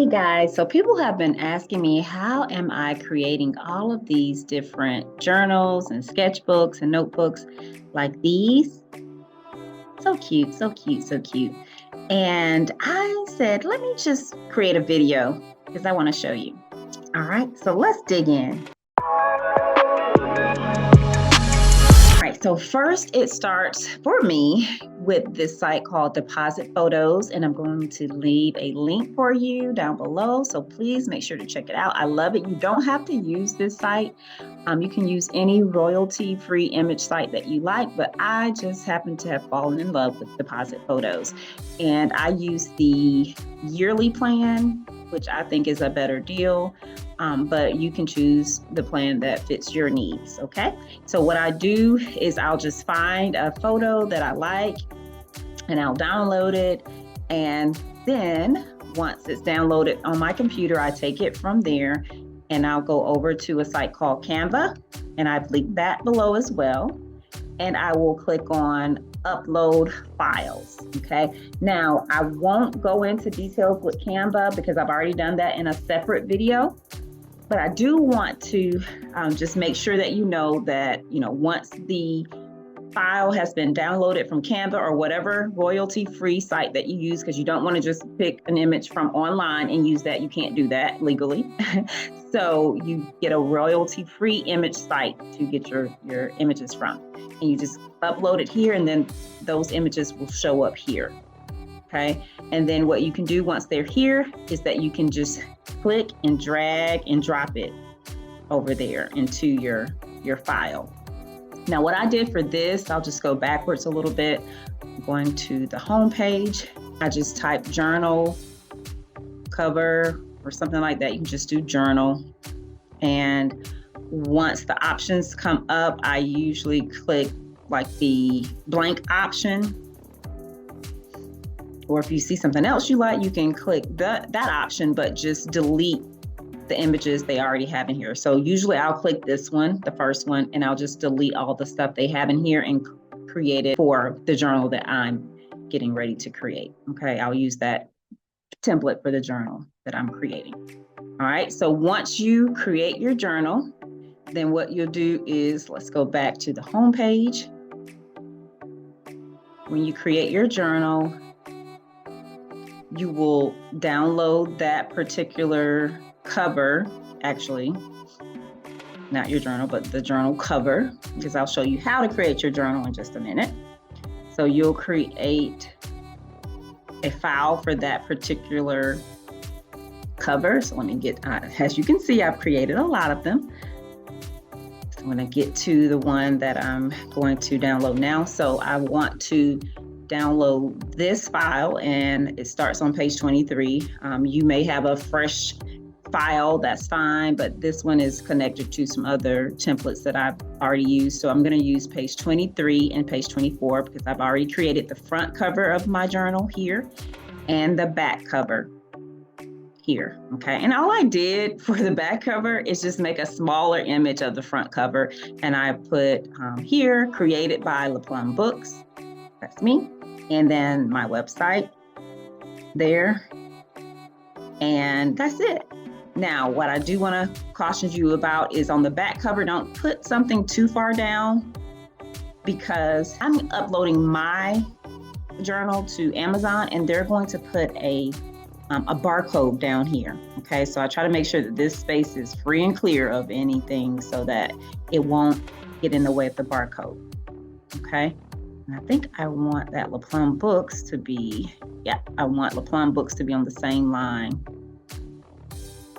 Hey guys, so people have been asking me, how am I creating all of these different journals and sketchbooks and notebooks like these? So cute, so cute, so cute. And I said, let me just create a video because I want to show you. All right, so let's dig in. All right, so first it starts for me with this site called Deposit Photos, and I'm going to leave a link for you down below. So please make sure to check it out. I love it. You don't have to use this site. You can use any royalty-free image site that you like, but I just happen to have fallen in love with Deposit Photos. And I use the yearly plan, which I think is a better deal. But you can choose the plan that fits your needs, okay? So what I do is I'll just find a photo that I like and I'll download it. And then once it's downloaded on my computer, I take it from there and I'll go over to a site called Canva, and I've linked that below as well. And I will click on upload files, okay? Now, I won't go into details with Canva because I've already done that in a separate video. But I do want to just make sure that you know that, once the file has been downloaded from Canva or whatever royalty-free site that you use, because you don't want to just pick an image from online and use that. You can't do that legally. So you get a royalty-free image site to get your images from. And you just upload it here, and then those images will show up here. Okay, and then what you can do once they're here is that you can just click and drag and drop it over there into your file. Now, what I did for this, I'll just go backwards a little bit. I'm going to the home page. I just type journal cover or something like that. You can just do journal. And once the options come up, I usually click like the blank option. Or if you see something else you like, you can click that option, but just delete the images they already have in here. So usually I'll click this one, the first one, and I'll just delete all the stuff they have in here and create it for the journal that I'm getting ready to create. Okay, I'll use that template for the journal that I'm creating. All right, so once you create your journal, then what you'll do is, let's go back to the home page. When you create your journal, you will download that particular cover, actually, not your journal, but the journal cover, because I'll show you how to create your journal in just a minute. So you'll create a file for that particular cover. So let me get, as you can see, I've created a lot of them. So I'm gonna get to the one that I'm going to download now. So I want to download this file, and it starts on page 23. You may have a fresh file, that's fine, but this one is connected to some other templates that I've already used. So I'm going to use page 23 and page 24 because I've already created the front cover of my journal here and the back cover here. Okay, and all I did for the back cover is just make a smaller image of the front cover, and I put here, created by LaPlum Books. That's me. And then my website there. And that's it. Now, what I do want to caution you about is on the back cover, don't put something too far down, because I'm uploading my journal to Amazon and they're going to put a barcode down here. Okay, so I try to make sure that this space is free and clear of anything so that it won't get in the way of the barcode. Okay. And I think I want that LaPlum Books to be, I want LaPlum Books to be on the same line.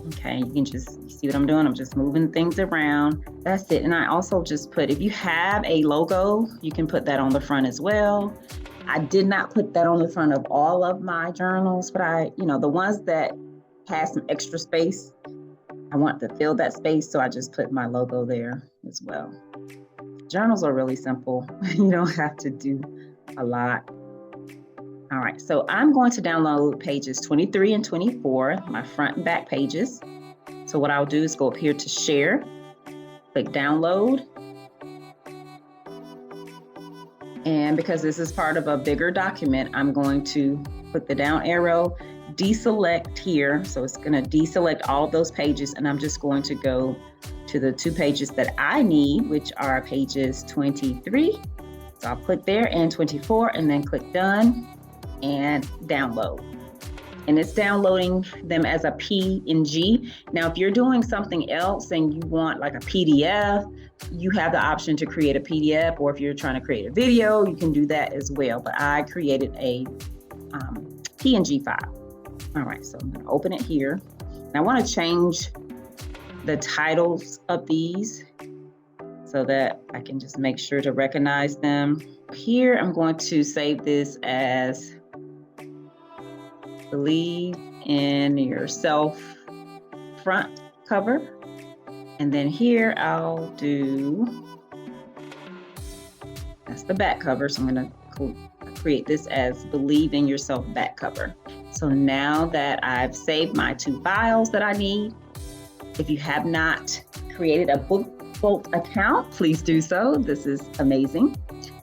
Okay, you can just see what I'm doing. I'm just moving things around. That's it. And I also just put, if you have a logo, you can put that on the front as well. I did not put that on the front of all of my journals, but the ones that have some extra space, I want to fill that space. So I just put my logo there as well. Journals are really simple. You don't have to do a lot. All right, so I'm going to download pages 23 and 24, my front and back pages. So what I'll do is go up here to share, click download. And because this is part of a bigger document, I'm going to put the down arrow deselect here. So it's going to deselect all of those pages, and I'm just going to go to the 2 pages that I need, which are pages 23. So I'll click there, and 24, and then click done and download. And it's downloading them as a PNG. Now, if you're doing something else and you want like a PDF, you have the option to create a PDF, or if you're trying to create a video, you can do that as well. But I created a PNG file. All right, so I'm gonna open it here. And I wanna change the titles of these so that I can just make sure to recognize them. Here, I'm going to save this as Believe in Yourself front cover. And then here I'll do, that's the back cover. So I'm gonna create this as Believe in Yourself back cover. So now that I've saved my 2 files that I need, if you have not created a BookBolt account, please do so. This is amazing.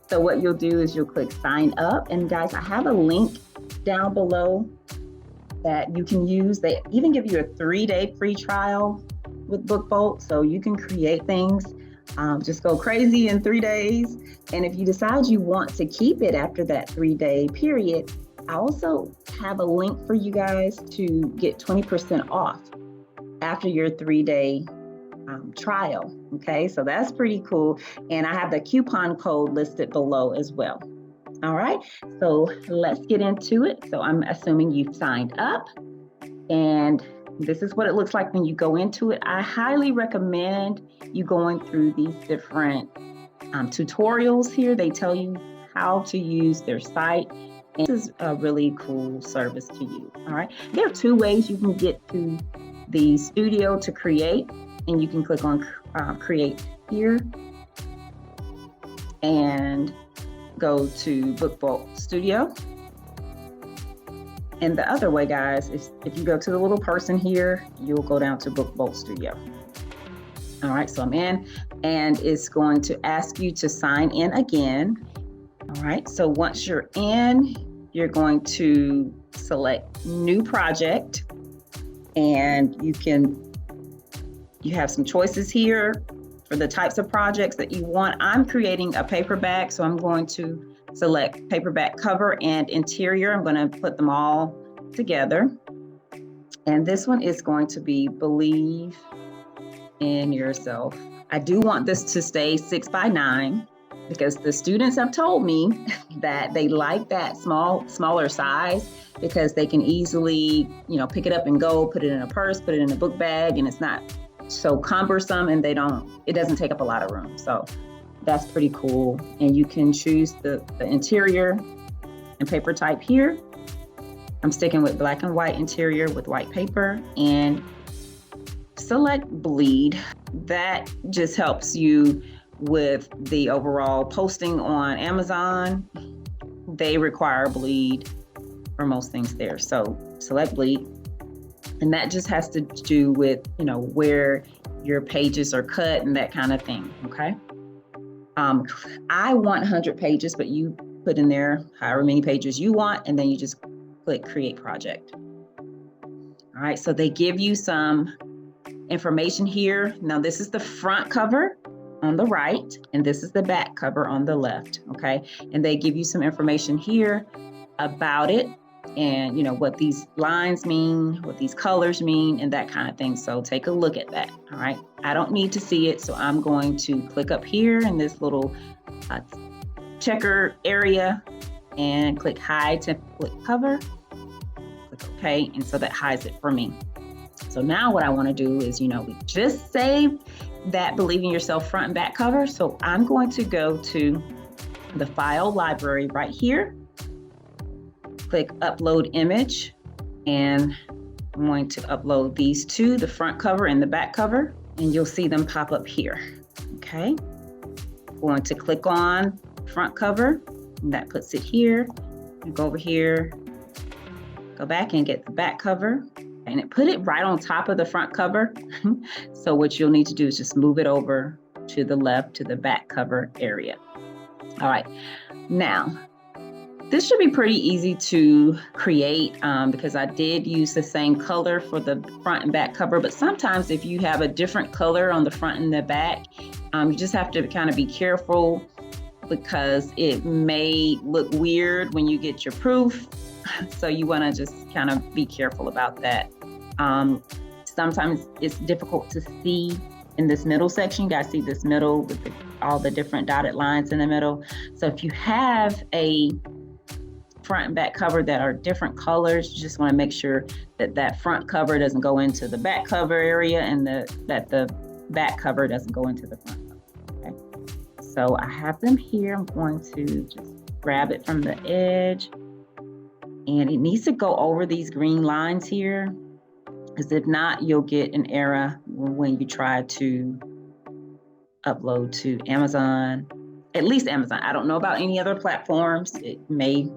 So what you'll do is you'll click sign up. And guys, I have a link down below that you can use. They even give you a 3-day free trial with BookBolt, so you can create things, just go crazy in 3 days. And if you decide you want to keep it after that 3-day period, I also have a link for you guys to get 20% off after your 3-day trial. Okay, so that's pretty cool. And I have the coupon code listed below as well. All right, so let's get into it. So I'm assuming you've signed up, and this is what it looks like when you go into it. I highly recommend you going through these different tutorials here. They tell you how to use their site. And this is a really cool service to use. All right, there are 2 ways you can get to the studio to create, and you can click on create here and go to BookBolt Studio. And the other way, guys, is if you go to the little person here, you'll go down to BookBolt Studio. All right, so I'm in, and it's going to ask you to sign in again. All right, so once you're in, you're going to select new project, and you have some choices here for the types of projects that you want. I'm creating a paperback, so I'm going to select paperback cover and interior. I'm going to put them all together. And this one is going to be Believe in Yourself. I do want this to stay 6x9 because the students have told me that they like that smaller size because they can easily, pick it up and go, put it in a purse, put it in a book bag, and it's not so cumbersome, and it doesn't take up a lot of room. So that's pretty cool. And you can choose the interior and paper type here. I'm sticking with black and white interior with white paper, and select bleed. That just helps you with the overall posting on Amazon. They require bleed for most things there. So select bleed. And that just has to do with, where your pages are cut and that kind of thing, okay? I want 100 pages, but you put in there however many pages you want, and then you just click Create Project. All right, so they give you some information here. Now, this is the front cover on the right, and this is the back cover on the left, okay? And they give you some information here about it, and what these lines mean, what these colors mean, and that kind of thing. So take a look at that. All right, I don't need to see it, so I'm going to click up here in this little checker area and click hide template cover. Click OK, and so that hides it for me. So now what I want to do is, we just saved that Believe in Yourself front and back cover. So I'm going to go to the file library right here. Click upload image, and I'm going to upload these 2, the front cover and the back cover, and you'll see them pop up here. Okay, I'm going to click on front cover, and that puts it here. You go over here, go back and get the back cover, and it put it right on top of the front cover. So what you'll need to do is just move it over to the left to the back cover area. All right, now This should be pretty easy to create because I did use the same color for the front and back cover, but sometimes if you have a different color on the front and the back, you just have to kind of be careful because it may look weird when you get your proof. So you want to just kind of be careful about that. Sometimes it's difficult to see in this middle section. You guys see this middle with all the different dotted lines in the middle. So if you have a front and back cover that are different colors, you just want to make sure that that front cover doesn't go into the back cover area and that the back cover doesn't go into the front cover. Okay. So I have them here. I'm going to just grab it from the edge, and it needs to go over these green lines here, because if not, you'll get an error when you try to upload to Amazon, at least Amazon. I don't know about any other platforms. It may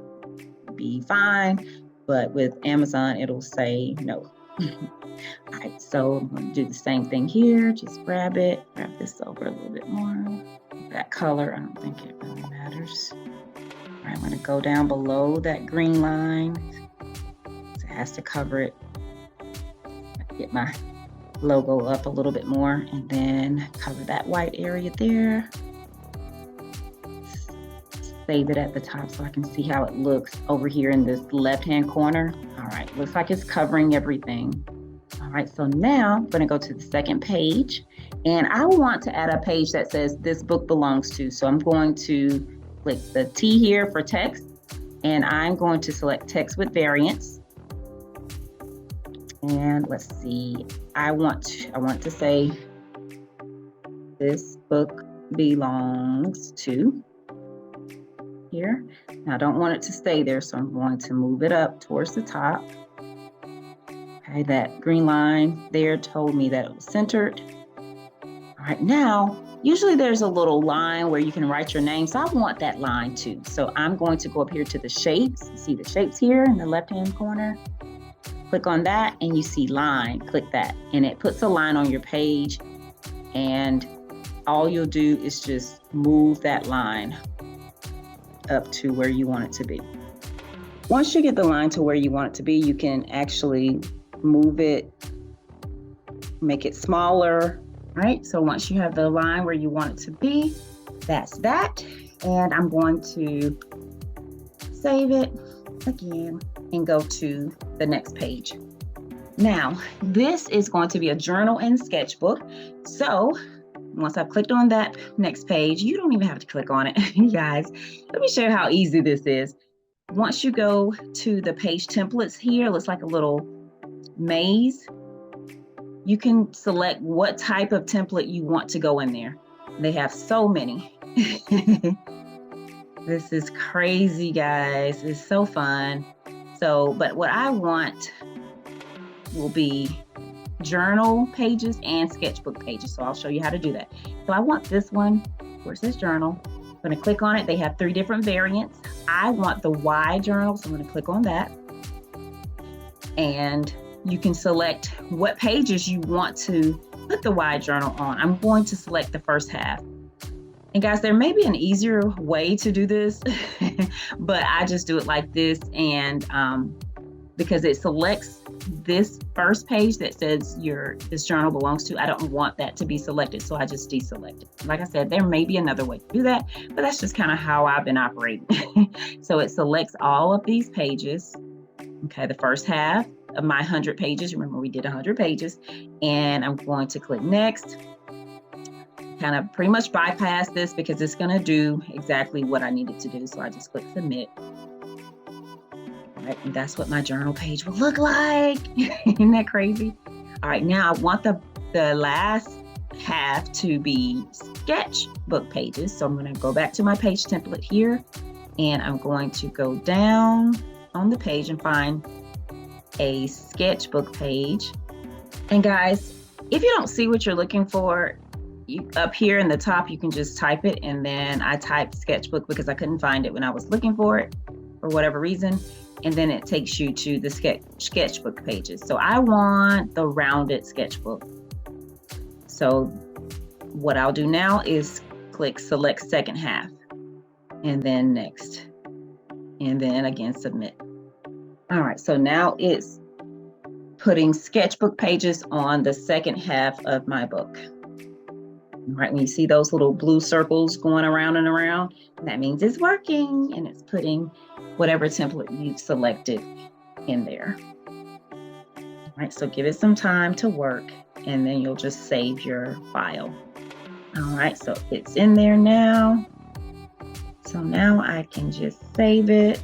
be fine, but with Amazon, it'll say no. All right, so I'm going to do the same thing here. Just grab this over a little bit more. That color, I don't think it really matters. All right, I'm going to go down below that green line. It has to cover it. Get my logo up a little bit more, and then cover that white area there. Save it at the top so I can see how it looks over here in this left-hand corner. All right, looks like it's covering everything. All right, so now I'm gonna go to the second page, and I want to add a page that says this book belongs to. So I'm going to click the T here for text, and I'm going to select text with variants. And let's see, I want to say this book belongs to here. Now I don't want it to stay there, so I'm going to move it up towards the top. Okay, that green line there told me that it was centered. All right, now, usually there's a little line where you can write your name, so I want that line too. So I'm going to go up here to the shapes. You see the shapes here in the left-hand corner? Click on that and you see line, click that, and it puts a line on your page, and all you'll do is just move that line up to where you want it to be. Once you get the line to where you want it to be, you can actually move it, make it smaller, right? So once you have the line where you want it to be, that's that. And I'm going to save it again and go to the next page. Now, this is going to be a journal and sketchbook. So once I've clicked on that next page, you don't even have to click on it, you guys. Let me show you how easy this is. Once you go to the page templates here, it looks like a little maze. You can select what type of template you want to go in there. They have so many. This is crazy, guys. It's so fun. So, but what I want will be journal pages and sketchbook pages. So I'll show you how to do that. So I want this one where it says journal. I'm going to click on it. They have 3 different variants. I want the Y journal, so I'm going to click on that. And you can select what pages you want to put the Y journal on. I'm going to select the first half. And guys, there may be an easier way to do this, but I just do it like this. And because it selects this first page that says this journal belongs to, I don't want that to be selected, so I just deselect it. Like I said, there may be another way to do that, but that's just kind of how I've been operating. So it selects all of these pages. Okay, the first half of my 100 pages. Remember, we did 100 pages, and I'm going to click next. Kind of pretty much bypass this because it's going to do exactly what I need it to do. So I just click submit. All right, and that's what my journal page will look like. Isn't that crazy? All right, now I want the last half to be sketchbook pages. So I'm going to go back to my page template here, and I'm going to go down on the page and find a sketchbook page. And guys, if you don't see what you're looking for, up here in the top, you can just type it, and then I typed sketchbook because I couldn't find it when I was looking for it for whatever reason, and then it takes you to the sketchbook pages. So I want the rounded sketchbook. So what I'll do now is click select second half, and then next, and then again, submit. All right, so now it's putting sketchbook pages on the second half of my book. All right, when you see those little blue circles going around and around, that means it's working, and it's putting whatever template you've selected in there. All right, so give it some time to work, and then you'll just save your file. All right, so it's in there now. So now I can just save it.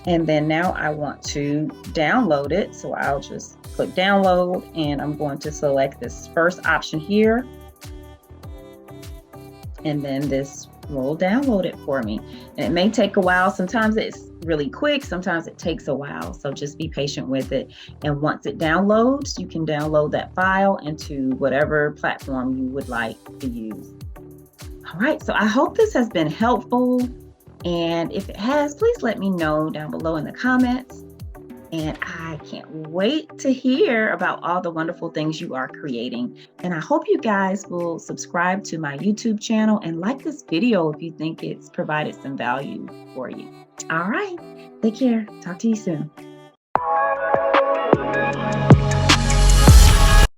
And then now I want to download it. So I'll just click download, and I'm going to select this first option here. And then this will download it for me. And it may take a while. Sometimes it's really quick. Sometimes it takes a while. So just be patient with it. And once it downloads, you can download that file into whatever platform you would like to use. All right, so I hope this has been helpful. And if it has, please let me know down below in the comments. And I can't wait to hear about all the wonderful things you are creating. And I hope you guys will subscribe to my YouTube channel and like this video if you think it's provided some value for you. All right, take care. Talk to you soon.